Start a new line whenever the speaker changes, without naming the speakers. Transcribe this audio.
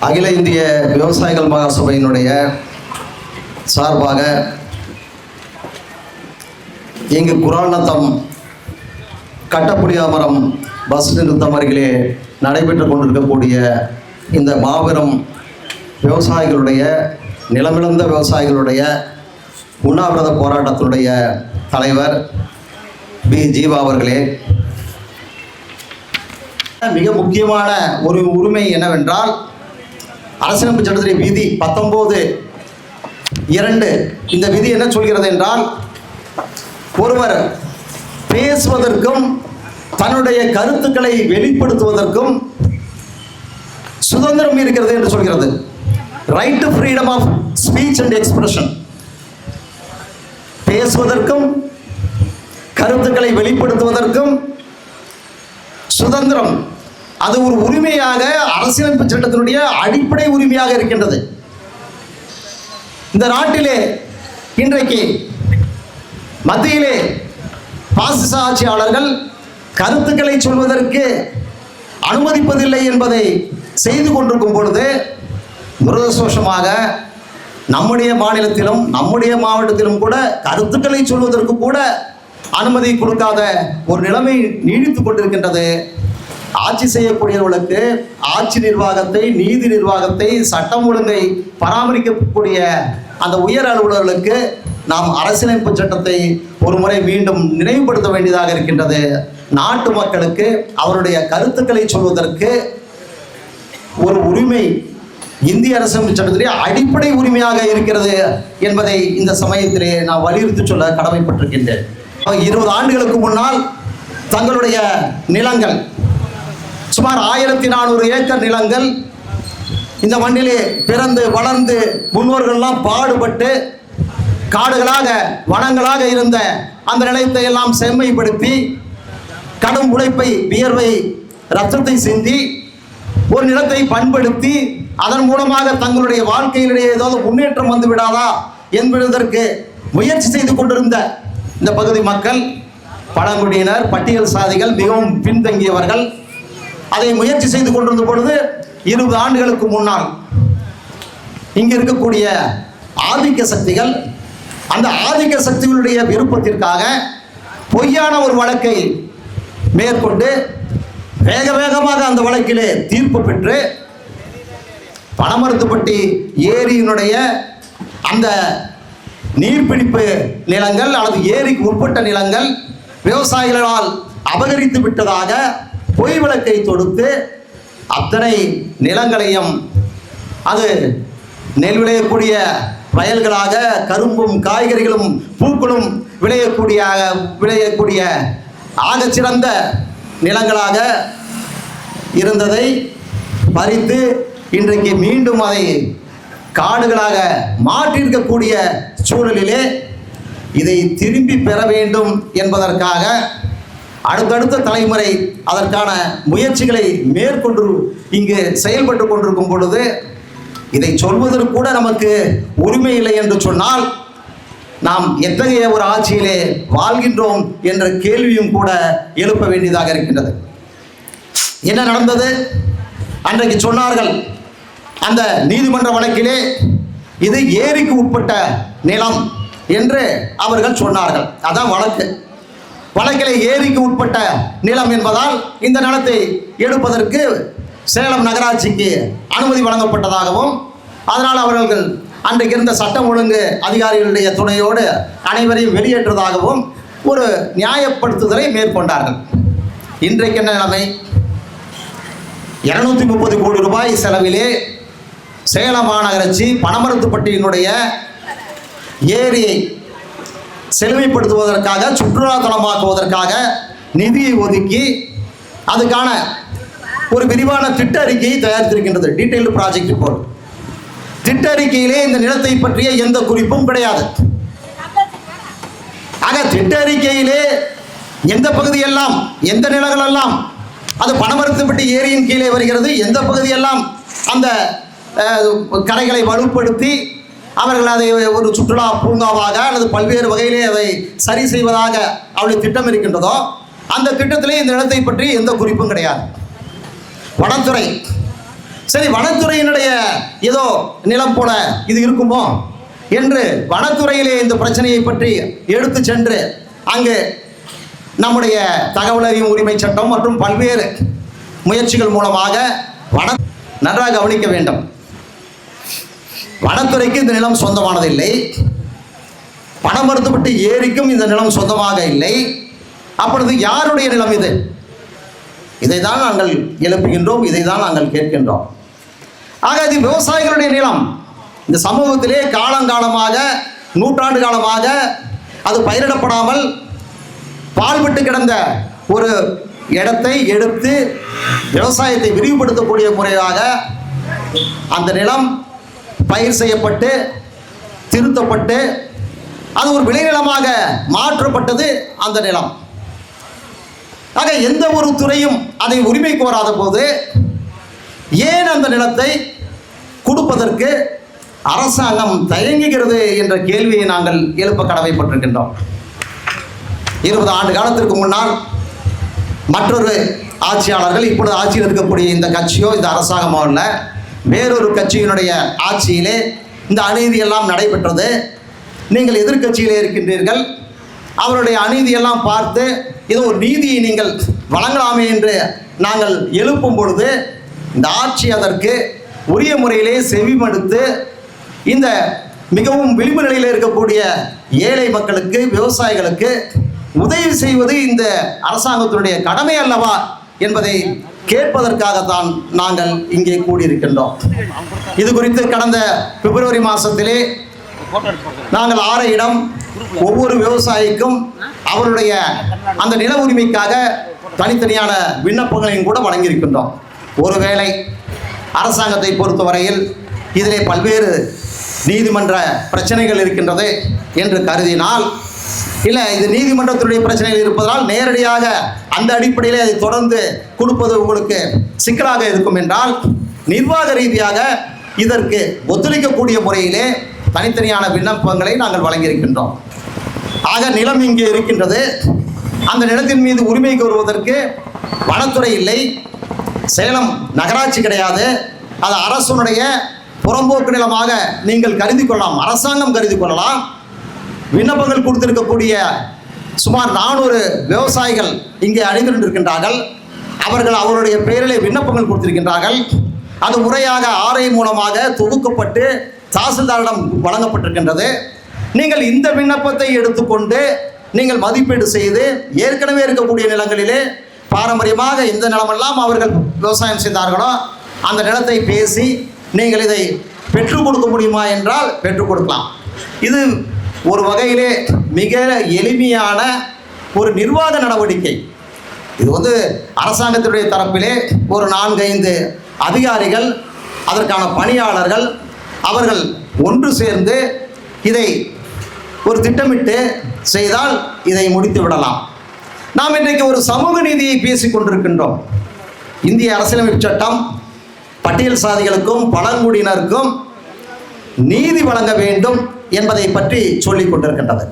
அகில இந்திய விவசாயிகள் மகாசபையினுடைய சார்பாக இங்கு குரால்நத்தம் கட்டப்புடியாமரம் பஸ் நிறுத்தம் அருகிலே நடைபெற்று கொண்டிருக்கக்கூடிய இந்த மாபெரும் விவசாயிகளுடைய நிலமிழந்த விவசாயிகளுடைய உண்ணாவிரத போராட்டத்தினுடைய தலைவர் பி. ஜீவா அவர்களே, மிக முக்கியமான ஒரு உரிமை என்னவென்றால் அரசியலமைப்பு சட்டத்தின் விதி 19(2) இந்த விதி என்ன சொல்கிறது என்றால், ஒருவர் பேசுவதற்கும் தன்னுடைய கருத்துக்களை வெளிப்படுத்துவதற்கும் சுதந்திரம் இருக்கிறது என்று சொல்கிறது. Right to freedom of speech and expression. பேசுவதற்கும் கருத்துக்களை வெளிப்படுத்துவதற்கும் சுதந்திரம், அது ஒரு உரிமையாக அரசியலமைப்பு சட்டத்தினுடைய அடிப்படை உரிமையாக இருக்கின்றது. இந்த நாட்டிலே இன்றைக்கு மத்தியிலே பாசிச ஆட்சியாளர்கள் கருத்துக்களை சொல்வதற்கு அனுமதிப்பதில்லை என்பதை செய்து கொண்டிருக்கும் பொழுது, துரதிர்ஷ்டவசமாக நம்முடைய மாநிலத்திலும் நம்முடைய மாவட்டத்திலும் கூட கருத்துக்களை சொல்வதற்கு கூட அனுமதி கொடுக்காத ஒரு நிலைமை நீடித்துக் கொண்டிருக்கின்றது. ஆட்சி செய்யக்கூடியவர்களுக்கு ஆட்சி நிர்வாகத்தை, நீதி நிர்வாகத்தை, சட்டம் ஒழுங்கை பராமரிக்கக்கூடிய அந்த உயர் அலுவலர்களுக்கு நாம் அரசியலமைப்பு சட்டத்தை ஒரு முறை மீண்டும் நினைவுபடுத்த வேண்டியதாக இருக்கின்றது. நாட்டு மக்களுக்கு அவருடைய கருத்துக்களை சொல்வதற்கு ஒரு உரிமை இந்திய அரசியலமைப்பு சட்டத்திலே அடிப்படை உரிமையாக இருக்கிறது என்பதை இந்த சமயத்திலே நான் வலியுறுத்தி சொல்ல கடமைப்பட்டிருக்கின்றேன். 20 ஆண்டுகளுக்கு முன்னால் தங்களுடைய நிலங்கள் சுமார் 1400 ஏக்கர் நிலங்கள் இந்த மண்ணிலே பிறந்து வளர்ந்து முன்னோர்கள்லாம் பாடுபட்டு காடுகளாக வனங்களாக இருந்த அந்த நிலத்தை எல்லாம் செம்மைப்படுத்தி கடும் உழைப்பை, வியர்வை, ரத்தத்தை சிந்தி ஒரு நிலத்தை பண்படுத்தி அதன் மூலமாக தங்களுடைய வாழ்க்கையிலேயே ஏதாவது முன்னேற்றம் வந்து விடாதா என்பதற்கு முயற்சி செய்து கொண்டிருந்த இந்த பகுதி மக்கள், பழங்குடியினர், பட்டியல் சாதிகள், மிகவும் பின்தங்கியவர்கள் அதை முயற்சி செய்து கொண்டிருந்த பொழுது 20 ஆண்டுகளுக்கு முன்னால் இங்கு இருக்கக்கூடிய ஆதிக்க சக்திகள் அந்த ஆதிக்க சக்திகளுடைய விருப்பத்திற்காக பொய்யான ஒரு வழக்கை மேற்கொண்டு வேக வேகமாக அந்த வழக்கிலே தீர்ப்பு பெற்று பனமரத்துப்பட்டி ஏரியினுடைய அந்த நீர்பிடிப்பு நிலங்கள் அல்லது ஏரிக்கு உட்பட்ட நிலங்கள் விவசாயிகளால் அபகரித்து விட்டதாக பொய் வழக்கை தொடுத்து அத்தனை நிலங்களையும் அது நெல் விளையக்கூடிய வயல்களாக, கரும்பும் காய்கறிகளும் பூக்களும் விளையக்கூடிய ஆகச்சிறந்த நிலங்களாக இருந்ததை பறித்து இன்றைக்கு மீண்டும் அதை காடுகளாக மாற்றியிருக்கக்கூடிய சூழலிலே இதை திரும்பி பெற வேண்டும் என்பதற்காக அடுத்தடுத்த தலைமுறை அதற்கான முயற்சிகளை மேற்கொண்டு இங்கு செயல்பட்டு கொண்டிருக்கும் பொழுது இதை சொல்வதற்கு கூட நமக்கு உரிமை இல்லை என்று சொன்னால் நாம் எத்தகைய ஒரு ஆட்சியிலே வாழ்கின்றோம் என்ற கேள்வியும் கூட எழுப்ப வேண்டியதாக இருக்கின்றது. என்ன நடந்தது? அன்றைக்கு சொன்னார்கள், அந்த நீதிமன்ற வழக்கிலே இது ஏரிக்கு உட்பட்ட நிலம் என்று அவர்கள் சொன்னார்கள். அதான் வழக்கிலே ஏரிக்கு உட்பட்ட நிலம் என்பதால் இந்த நிலத்தை எடுப்பதற்கு சேலம் நகராட்சிக்கு அனுமதி வழங்கப்பட்டதாகவும், அதனால் அவர்கள் அன்றைக்கு இருந்த சட்டம் ஒழுங்கு அதிகாரிகளுடைய துணையோடு அனைவரையும் வெளியேற்றதாகவும் ஒரு நியாயப்படுத்துதலை மேற்கொண்டார்கள். இன்றைக்கு என்ன நிலைமை? 230 கோடி ரூபாய் செலவிலே சேலம் மாநகராட்சி பனமரத்துப்பட்டியினுடைய ஏரியை செழுமைப்படுத்துவதற்காக, சுற்றுலாத்தலமாக்குவதற்காக நிதியை ஒதுக்கி அதுக்கான ஒரு விரிவான திட்ட அறிக்கையை தயாரித்திருக்கின்றது. Detailed project report. திட்ட அறிக்கையிலே இந்த நிலத்தை பற்றிய எந்த குறிப்பும் கிடையாது. ஆக திட்ட அறிக்கையிலே எந்த பகுதியெல்லாம், எந்த நிலங்களெல்லாம் அது பனமரத்துப்பட்டி ஏரியின் கீழே வருகிறது, எந்த பகுதியெல்லாம் அந்த கரைகளை வலுப்படுத்தி அவர்கள் அதை ஒரு சுற்றுலா பூங்காவாக அல்லது பல்வேறு வகையிலே அதை சரி செய்வதாக அவருடைய திட்டம் இருக்கின்றதோ அந்த திட்டத்திலே இந்த நிலத்தை பற்றி எந்த குறிப்பும் கிடையாது. வனத்துறை. சரி, வனத்துறையினுடைய ஏதோ நிலம் போல இது இருக்குமோ என்று வனத்துறையிலே இந்த பிரச்சனையை பற்றி எடுத்து சென்று அங்கு நம்முடைய தகவல் அறியும் உரிமை சட்டம் மற்றும் பல்வேறு முயற்சிகள் மூலமாக நன்றாக கவனிக்க வேண்டும். வனத்துறைக்கு இந்த நிலம் சொந்தமானதில்லை, பணமறுத்துப்பட்டு ஏரிக்கும் இந்த நிலம் சொந்தமாக இல்லை. அப்பொழுது யாருடைய நிலம் இது? இதை தான் நாங்கள் எழுப்புகின்றோம், இதை தான் நாங்கள் கேட்கின்றோம். ஆக இது விவசாயிகளுடைய நிலம். இந்த சமூகத்திலே காலங்காலமாக, நூற்றாண்டு காலமாக அது பயிரிடப்படாமல் பாழ்பட்டு கிடந்த ஒரு இடத்தை எடுத்து விவசாயத்தை விரிவுபடுத்தக்கூடிய முறையாக அந்த நிலம் பயிர் செய்யப்பட்டு திருத்தப்பட்டு அது ஒரு விளைநிலமாக மாற்றப்பட்டது அந்த நிலம். ஆக எந்த ஒரு துறையும் அதை உரிமை கோராத போது ஏன் அந்த நிலத்தை கொடுப்பதற்கு அரசாங்கம் தயங்குகிறது என்ற கேள்வியை நாங்கள் எழுப்ப கடமைப்பட்டிருக்கின்றோம். 20 ஆண்டு காலத்திற்கு முன்னால் மற்றொரு ஆட்சியாளர்கள், இப்பொழுது ஆட்சியில் இருக்கக்கூடிய இந்த கட்சியோ இந்த அரசாங்கமோ அல்ல, வேறொரு கட்சியினுடைய ஆட்சியிலே இந்த அநீதியெல்லாம் நடைபெற்றது. நீங்கள் எதிர்கட்சியிலே இருக்கின்றீர்கள். அவருடைய அநீதியெல்லாம் பார்த்து இது ஒரு நீதியை நீங்கள் வழங்கலாமே என்று நாங்கள் எழுப்பும் பொழுது இந்த ஆட்சி அதற்கு உரிய முறையிலே செவிமடுத்து இந்த மிகவும் விளிம்பு நிலையில் இருக்கக்கூடிய ஏழை மக்களுக்கு, விவசாயிகளுக்கு உதவி செய்வது இந்த அரசாங்கத்தினுடைய கடமை அல்லவா என்பதை கேட்பதற்காகத்தான் நாங்கள் இங்கே கூடியிருக்கின்றோம். இது குறித்து கடந்த பிப்ரவரி மாதத்திலே நாங்கள் ஆரையிடம் ஒவ்வொரு விவசாயிக்கும் அவருடைய அந்த நில உரிமைக்காக தனித்தனியான விண்ணப்பங்களையும் கூட வழங்கியிருக்கின்றோம். ஒருவேளை அரசாங்கத்தை பொறுத்தவரையில் இதிலே பல்வேறு நீதிமன்ற பிரச்சனைகள் இருக்கின்றது என்று கருதினால், இல்லை இது நீதிமன்றத்துடைய பிரச்சனைகள் இருப்பதால் நேரடியாக அந்த அடிப்படையில் அதை தொடர்ந்து கொடுப்பது உங்களுக்கு சிக்கலாக இருக்கும் என்றால், நிர்வாக ரீதியாக இதற்கு ஒத்துழைக்கக்கூடிய முறையிலே தனித்தனியான விண்ணப்பங்களை நாங்கள் வழங்கியிருக்கின்றோம். ஆக நிலம் இங்கே இருக்கின்றது. அந்த நிலத்தின் மீது உரிமை கோருவதற்கு வனத்துறை இல்லை, சேலம் நகராட்சி கிடையாது, அது அரசுடைய புறம்போக்கு நிலமாக நீங்கள் கருதி கொள்ளலாம், அரசாங்கம் கருதி கொள்ளலாம். விண்ணப்பங்கள் கொடுத்திருக்கக்கூடிய சுமார் 400 விவசாயிகள் இங்கே அணிந்திருக்கின்றார்கள். அவர்கள் அவருடைய பெயரிலே விண்ணப்பங்கள் கொடுத்திருக்கின்றார்கள். அது முறையாக ஆர்ஐ மூலமாக தொகுக்கப்பட்டு தாசில்தாரிடம் வழங்கப்பட்டிருக்கின்றது. நீங்கள் இந்த விண்ணப்பத்தை எடுத்துக்கொண்டு நீங்கள் மதிப்பீடு செய்து ஏற்கனவே இருக்கக்கூடிய நிலங்களிலே பாரம்பரியமாக எந்த நிலமெல்லாம் அவர்கள் விவசாயம் செய்தார்களோ அந்த நிலத்தை பேசி நீங்கள் இதை பெற்றுக் கொடுக்க முடியுமா என்றால் பெற்றுக் கொடுக்கலாம். இது ஒரு வகையிலே மிக எளிமையான ஒரு நிர்வாக நடவடிக்கை. இது அரசாங்கத்தினுடைய தரப்பிலே ஒரு 4-5 அதிகாரிகள், அதற்கான பணியாளர்கள், அவர்கள் ஒன்று சேர்ந்து இதை ஒரு திட்டமிட்டு செய்தால் இதை முடித்து விடலாம். நாம் இன்றைக்கு ஒரு சமூக நீதியை பேசிக் கொண்டிருக்கின்றோம். இந்திய அரசியலமைப்பு சட்டம் பட்டியல் சாதிகளுக்கும் பழங்குடியினருக்கும் நீதி வழங்க வேண்டும் என்பதை பற்றி சொல்லிக் கொண்டிருக்கின்றது.